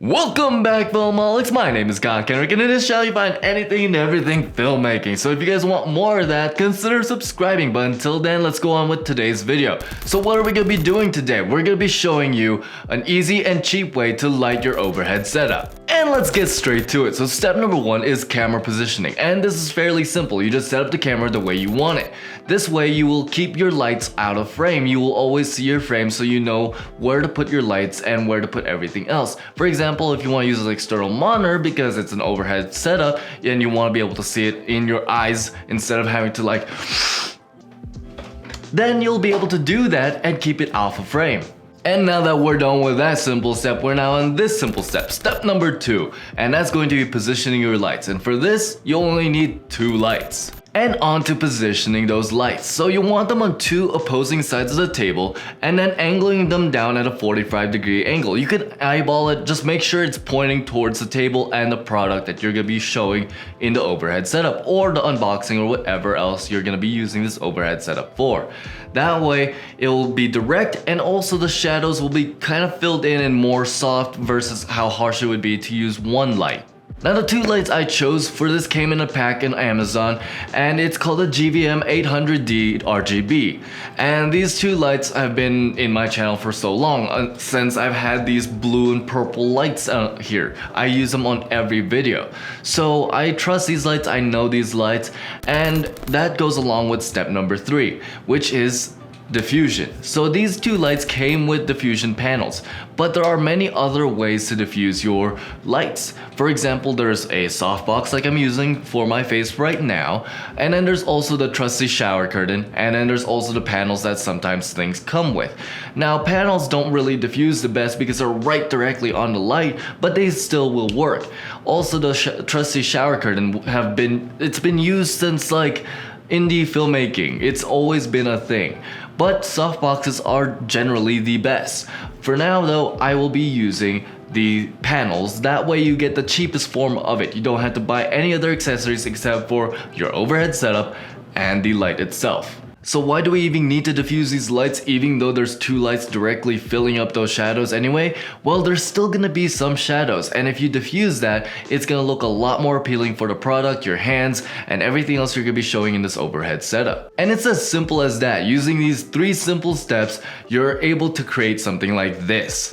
Welcome back, Filmaholics. My name is Scott Kenrick, and in this channel you find anything and everything filmmaking. So if you guys want more of that, consider subscribing. But until then, let's go on with today's video. So what are we going to be doing today? We're going to be showing you an easy and cheap way to light your overhead setup. And let's get straight to it. So step number one is camera positioning. And this is fairly simple. You just set up the camera the way you want it. This way you will keep your lights out of frame. You will always see your frame so you know where to put your lights and where to put everything else. For example, if you want to use an external monitor because it's an overhead setup and you want to be able to see it in your eyes instead of having to then you'll be able to do that and keep it off of frame. And now that we're done with that simple step, we're now on this simple step, step number 2, and that's going to be positioning your lights. And for this, you only need 2 lights. And on to positioning those lights. So you want them on 2 opposing sides of the table and then angling them down at a 45-degree angle. You can eyeball it, just make sure it's pointing towards the table and the product that you're going to be showing in the overhead setup or the unboxing or whatever else you're going to be using this overhead setup for. That way it will be direct, and also the shadows will be kind of filled in and more soft versus how harsh it would be to use one light. Now the 2 lights I chose for this came in a pack in Amazon, and it's called a GVM 800D RGB. And these 2 lights have been in my channel for so long, since I've had these blue and purple lights here. I use them on every video. So I trust these lights, I know these lights, and that goes along with step number 3, which is diffusion. So these 2 lights came with diffusion panels, but there are many other ways to diffuse your lights. For example, there's a softbox like I'm using for my face right now, and then there's also the trusty shower curtain, and then there's also the panels that sometimes things come with. Now panels don't really diffuse the best because they're right directly on the light, but they still will work. Also the trusty shower curtain it's been used since like indie filmmaking. It's always been a thing. But softboxes are generally the best. For now though, I will be using the panels. That way you get the cheapest form of it. You don't have to buy any other accessories except for your overhead setup and the light itself. So why do we even need to diffuse these lights even though there's 2 lights directly filling up those shadows anyway? Well, there's still gonna be some shadows, and if you diffuse that, it's gonna look a lot more appealing for the product, your hands, and everything else you're gonna be showing in this overhead setup. And it's as simple as that. Using these 3 simple steps, you're able to create something like this.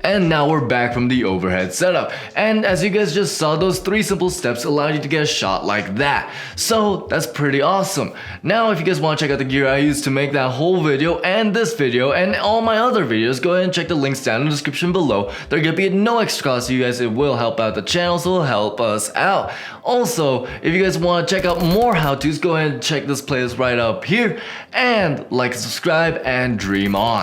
And now we're back from the overhead setup, and as you guys just saw, those 3 simple steps allow you to get a shot like that. So that's pretty awesome. Now if you guys want to check out the gear I used to make that whole video and this video and all my other videos, go ahead and check the links down in the description below. They're gonna be at no extra cost to you guys. It will help out the channel, so it'll help us out. Also, if you guys want to check out more how-tos, go ahead and check this playlist right up here, and like and subscribe and dream on.